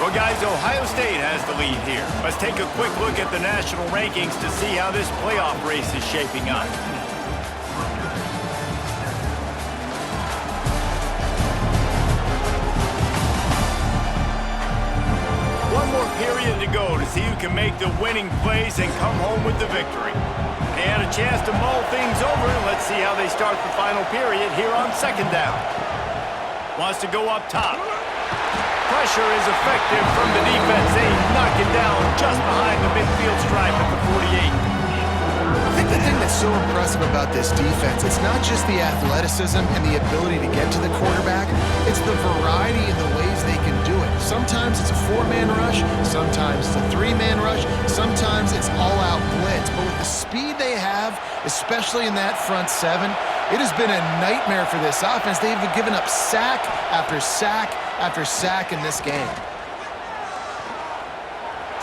Well, guys, Ohio State has the lead here. Let's take a quick look at the national rankings to see how this playoff race is shaping up. One more period to go to see who can make the winning plays and come home with the victory. They had a chance to mull things over, and let's see how they start the final period here on second down. Wants to go up top. Pressure is effective from the defense. They knock it down just behind the midfield stripe at the 48. I think the thing that's so impressive about this defense, it's not just the athleticism and the ability to get to the quarterback, it's the variety in the ways they can do it. Sometimes it's a 4-man rush, sometimes it's a 3-man rush, sometimes it's all-out blitz. But with the speed they have, especially in that front seven, it has been a nightmare for this offense. They've given up sack after sack after sack in this game.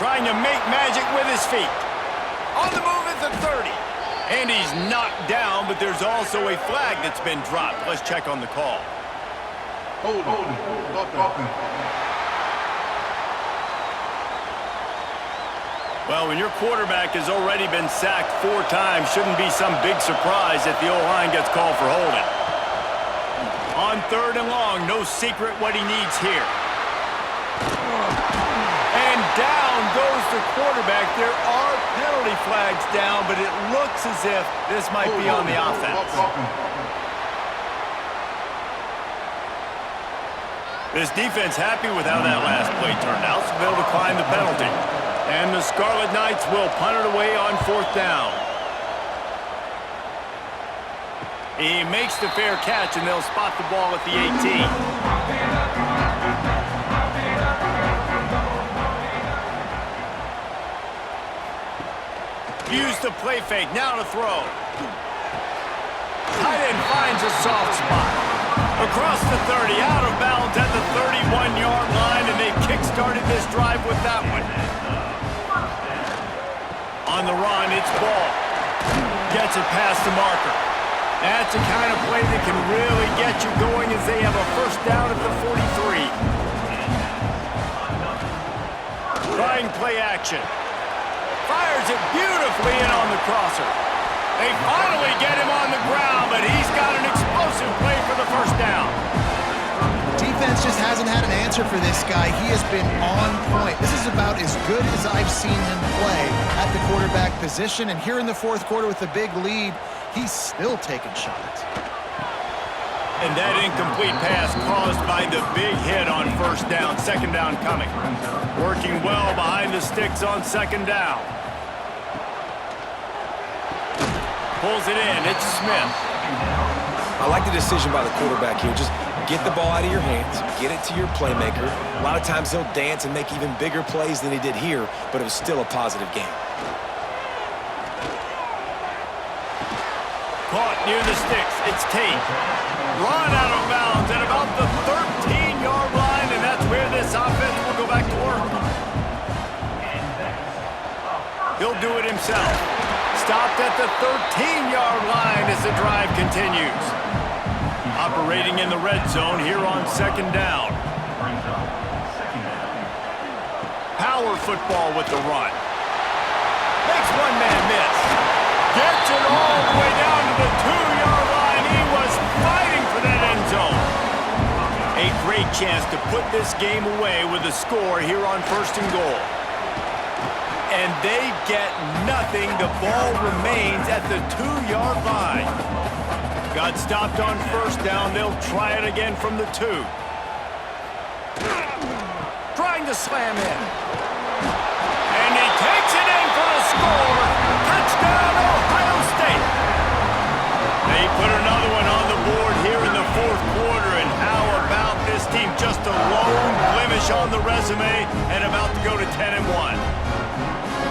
Trying to make magic with his feet. On the move at the 30. And he's knocked down, but there's also a flag that's been dropped. Let's check on the call. Hold on. Well, when your quarterback has already been sacked 4 times, shouldn't be some big surprise that the O-line gets called for holding. On 3rd and long, no secret what he needs here. And down goes the quarterback. There are penalty flags down, but it looks as if this might be on the offense. This defense happy with how that last play turned out, so they'll decline the penalty. And the Scarlet Knights will punt it away on 4th down. He makes the fair catch, and they'll spot the ball at the 18. Use the play fake, now to throw. Tight end finds a soft spot. Across the 30, out of bounds at the 31-yard line, and they kick-started this drive with that one. On the run, it's Ball. Gets it past the marker. That's the kind of play that can really get you going as they have a first down at the 43. Trying play action. Fires it beautifully in on the crosser. They finally get him on the ground, but he's got an explosive play for the first down. Defense just hasn't had an answer for this guy. He has been on point. This is about as good as I've seen him play at the quarterback position. And here in the 4th quarter with a big lead, he's still taking shots. And that incomplete pass caused by the big hit on 1st down. 2nd down coming. Working well behind the sticks on 2nd down. Pulls it in. It's Smith. I like the decision by the quarterback here. Just get the ball out of your hands, get it to your playmaker. A lot of times he'll dance and make even bigger plays than he did here, but it was still a positive game. Caught near the sticks. It's Tate. Run out of bounds at about the 13-yard line, and that's where this offense will go back to work. He'll do it himself. Stopped at the 13-yard line as the drive continues. Operating in the red zone here on 2nd down. Power football with the run. Makes one man miss. Gets it all the way down to the 2-yard line. He was fighting for that end zone. A great chance to put this game away with a score here on 1st and goal. And they get nothing. The ball remains at the 2-yard line. Got stopped on 1st down. They'll try it again from the 2. Trying to slam in. And he takes it in for the score. Touchdown, Ohio State. They put another one on the board here in the 4th quarter. And how about this team? Just a lone blemish on the resume and about to go to 10-1.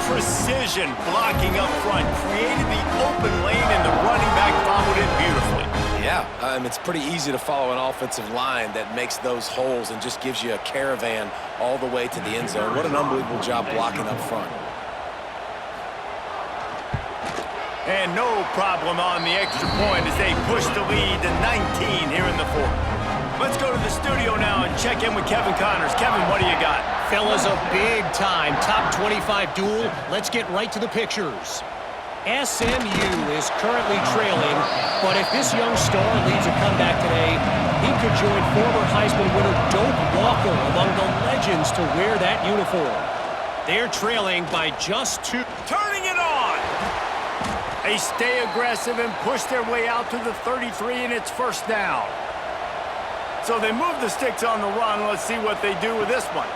Precision blocking up front created the open lane, and the running back followed it beautifully. Yeah, it's pretty easy to follow an offensive line that makes those holes and just gives you a caravan all the way to the end zone. What an unbelievable job blocking up front. And no problem on the extra point as they push the lead to 19 here in the 4th. Let's go to the studio now and check in with Kevin Connors. Kevin, what do you got? fellas, a big-time top 25 duel. Let's get right to the pictures. SMU is currently trailing, but if this young star leads a comeback today, he could join former Heisman winner Doak Walker among the legends to wear that uniform. They're trailing by just 2. Turning it on! They stay aggressive and push their way out to the 33, and it's first down. So they move the sticks on the run. Let's see what they do with this one.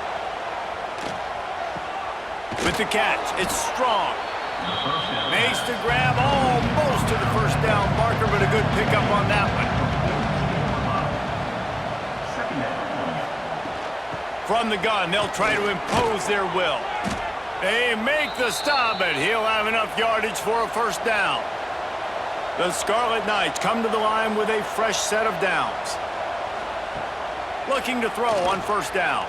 With the catch, it's Strong. Makes the grab almost to the first down marker, but a good pickup on that one. From the gun, they'll try to impose their will. They make the stop, but he'll have enough yardage for a first down. The Scarlet Knights come to the line with a fresh set of downs. Looking to throw on first down.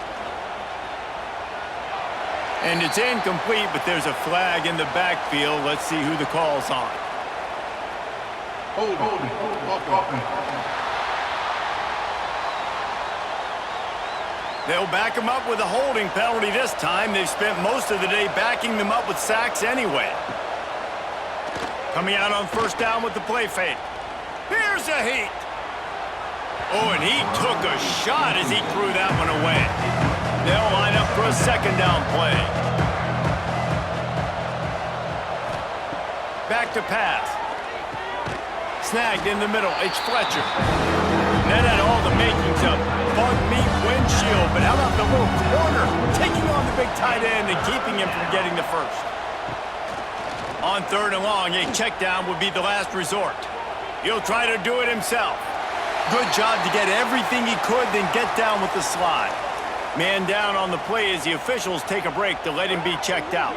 And it's incomplete, but there's a flag in the backfield. Let's see who the call's on. Holding. They'll back him up with a holding penalty this time. They've spent most of the day backing them up with sacks anyway. Coming out on first down with the play fake. Here's a heat. Oh, and he took a shot as he threw that one away. They'll line up for a second down play. Back to pass. Snagged in the middle. It's Fletcher. That had all the makings of bug meat windshield, but how about the little corner taking on the big tight end and keeping him from getting the first? On third and long, a check down would be the last resort. He'll try to do it himself. Good job to get everything he could, then get down with the slide. Man down on the play as the officials take a break to let him be checked out.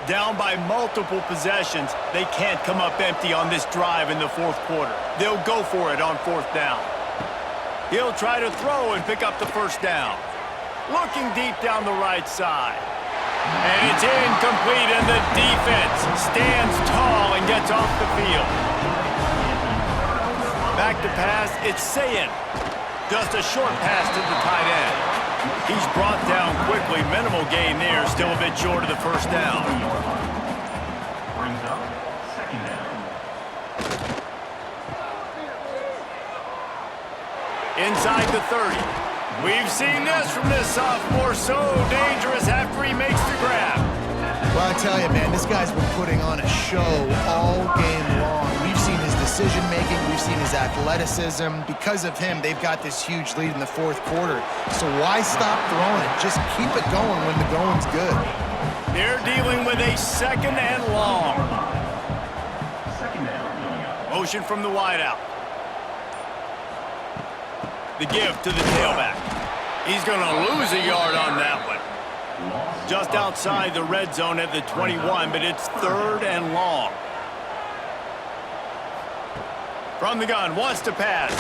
Down by multiple possessions, they can't come up empty on this drive in the fourth quarter. They'll go for it on fourth down. He'll try to throw and pick up the first down. Looking deep down the right side. And it's incomplete, and the defense stands tall and gets off the field. Back to pass, it's Sayin. Just a short pass to the tight end. He's brought down quickly. Minimal gain there. Still a bit short of the first down. Brings up second down. Inside the 30. We've seen this from this sophomore. So dangerous after he makes the grab. Well, I tell you, man, this guy's been putting on a show all game long. We've seen his decision-making. We've seen his athleticism. Because of him, they've got this huge lead in the fourth quarter. So why stop throwing it? Just keep it going when the going's good. They're dealing with a second and long. Second down. Motion from the wideout. The give to the tailback. He's going to lose a yard on that one. Just outside the red zone at the 21, but it's third and long. From the gun, wants to pass.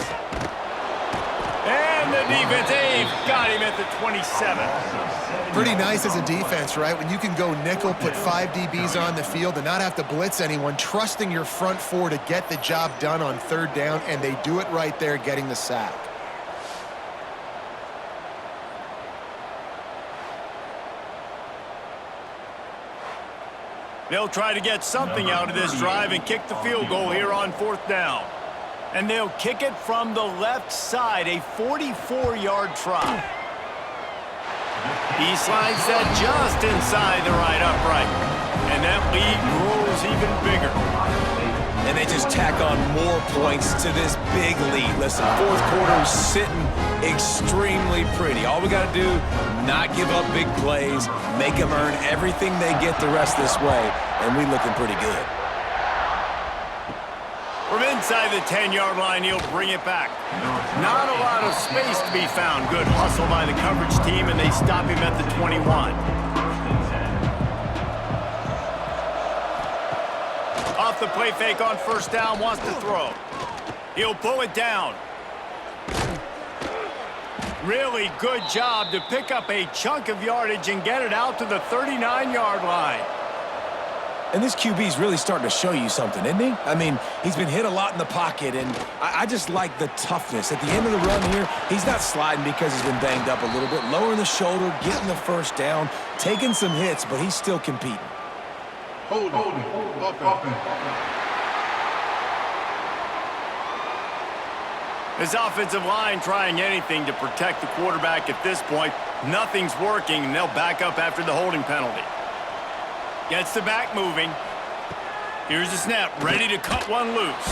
And the defense, they've got him at the 27. Pretty nice as a defense, right? When you can go nickel, put 5 DBs on the field and not have to blitz anyone, trusting your front four to get the job done on third down, and they do it right there, getting the sack. They'll try to get something out of this drive and kick the field goal here on fourth down. And they'll kick it from the left side, a 44-yard try. He slides that just inside the right upright. And that lead grows even bigger. And they just tack on more points to this big lead. Listen, fourth quarter is sitting extremely pretty. All we got to do, not give up big plays, make them earn everything they get the rest this way, and we looking pretty good. From inside the 10-yard line, he'll bring it back. Not a lot of space to be found. Good hustle by the coverage team, and they stop him at the 21. Off the play fake on first down, wants to throw. He'll pull it down. Really good job to pick up a chunk of yardage and get it out to the 39-yard line. And this QB's really starting to show you something, isn't he? I mean, he's been hit a lot in the pocket, and I just like the toughness. At the end of the run here, he's not sliding because he's been banged up a little bit. Lowering the shoulder, getting the first down, taking some hits, but he's still competing. Hold offense. This offensive line trying anything to protect the quarterback at this point. Nothing's working, and they'll back up after the holding penalty. Gets the back moving. Here's the snap, ready to cut one loose.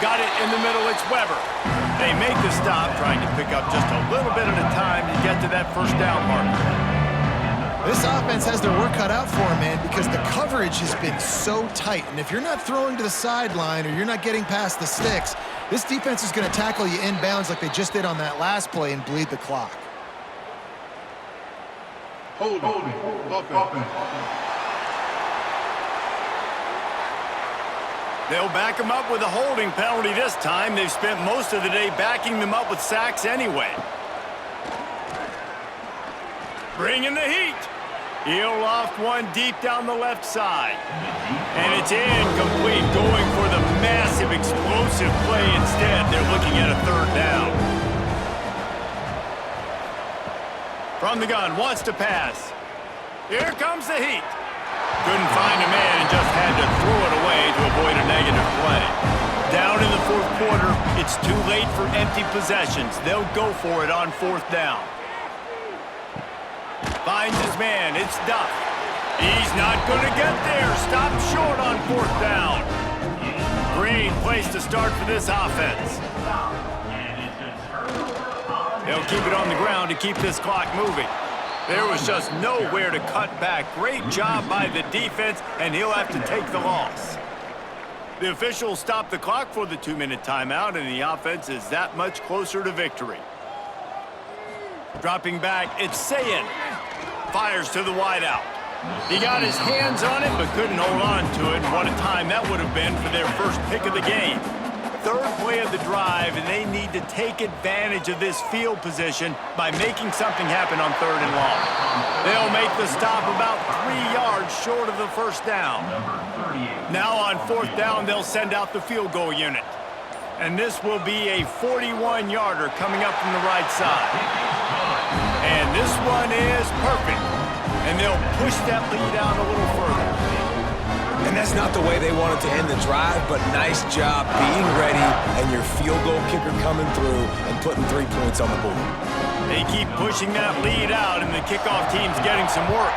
Got it in the middle, it's Weber. They make the stop, trying to pick up just a little bit at a time to get to that first down marker. This offense has their work cut out for them, man, because the coverage has been so tight. And if you're not throwing to the sideline or you're not getting past the sticks, this defense is going to tackle you inbounds like they just did on that last play and bleed the clock. Hold offense. They'll back them up with a holding penalty this time. They've spent most of the day backing them up with sacks anyway. Bringing the heat. He'll loft one deep down the left side. And it's incomplete, going for the massive, explosive play instead. They're looking at a third down. From the gun, wants to pass. Here comes the heat. Couldn't find a man and just had to throw it away to avoid a negative play. Down in the fourth quarter, it's too late for empty possessions. They'll go for it on fourth down. Finds his man, it's Duff. He's not going to get there. Stopped short on fourth down. Great place to start for this offense. They'll keep it on the ground to keep this clock moving. There was just nowhere to cut back. Great job by the defense, and he'll have to take the loss. The officials stop the clock for the 2-minute timeout, and the offense is that much closer to victory. Dropping back, it's Sayin. Fires to the wideout. He got his hands on it, but couldn't hold on to it. What a time that would have been for their first pick of the game. Third play of the drive, and they need to take advantage of this field position by making something happen on third and long. They'll make the stop about 3 yards short of the first down. Now on fourth down, they'll send out the field goal unit. And this will be a 41-yarder coming up from the right side. And this one is perfect. And they'll push that lead out a little further. And that's not the way they wanted to end the drive, but nice job being ready and your field goal kicker coming through and putting 3 points on the board. They keep pushing that lead out, and the kickoff team's getting some work.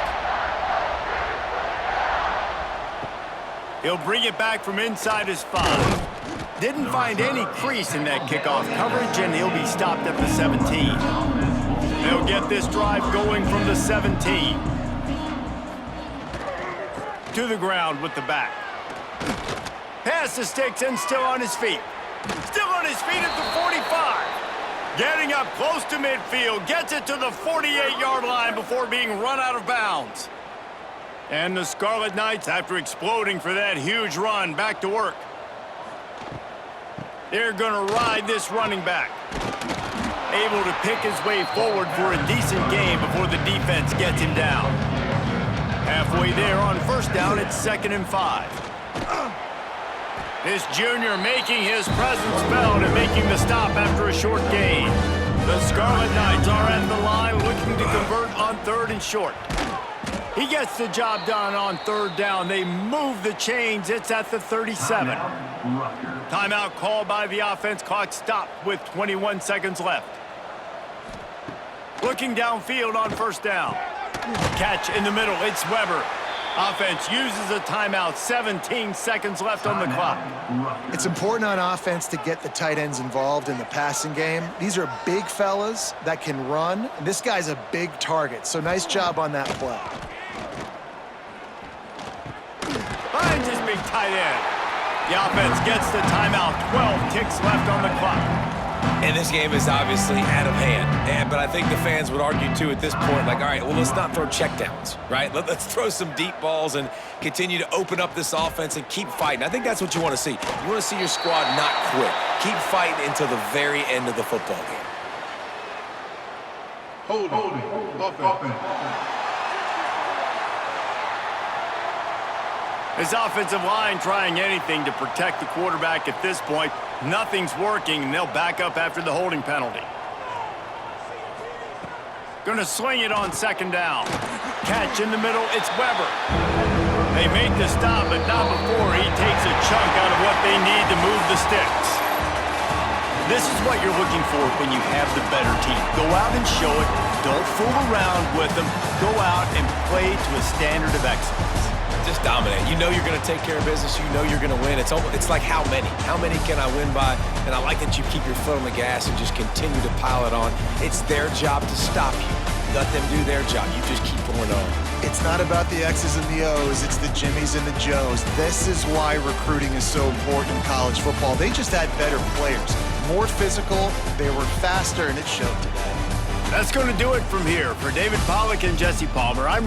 He'll bring it back from inside his 5. Didn't find any crease in that kickoff coverage, and he'll be stopped at the 17. They'll get this drive going from the 17. To the ground with the back. Pass the sticks and still on his feet. Still on his feet at the 45. Getting up close to midfield. Gets it to the 48-yard line before being run out of bounds. And the Scarlet Knights, after exploding for that huge run, back to work. They're going to ride this running back. Able to pick his way forward for a decent game before the defense gets him down. Halfway there on first down, it's 2nd and 5. This junior making his presence felt and making the stop after a short gain. The Scarlet Knights are at the line looking to convert on 3rd and short. He gets the job done on 3rd down. They move the chains. It's at the 37. Timeout called by the offense. Clock stopped with 21 seconds left. Looking downfield on first down. Catch in the middle, it's Weber. Offense uses a timeout, 17 seconds left on the clock. It's important on offense to get the tight ends involved in the passing game. These are big fellas that can run, and this guy's a big target, so nice job on that play. Finds his big tight end. The offense gets the timeout, 12 ticks left on the clock. And this game is obviously out of hand. But I think the fans would argue, too, at this point, like, all right, well, let's not throw checkdowns, right? Let's throw some deep balls and continue to open up this offense and keep fighting. I think that's what you want to see. You want to see your squad not quit. Keep fighting until the very end of the football game. Hold offense. His offensive line trying anything to protect the quarterback at this point. Nothing's working, and they'll back up after the holding penalty. Going to swing it on second down. Catch in the middle, it's Weber. They make the stop, but not before he takes a chunk out of what they need to move the sticks. This is what you're looking for when you have the better team. Go out and show it. Don't fool around with them. Go out and play to a standard of excellence. Just dominate. You know you're going to take care of business. You know you're going to win. It's like how many? How many can I win by? And I like that you keep your foot on the gas and just continue to pile it on. It's their job to stop you. Let them do their job. You just keep going on. It's not about the X's and the O's. It's the Jimmies and the Joes. This is why recruiting is so important in college football. They just had better players. More physical, they were faster, and it showed today. That's going to do it from here. For David Pollack and Jesse Palmer, I'm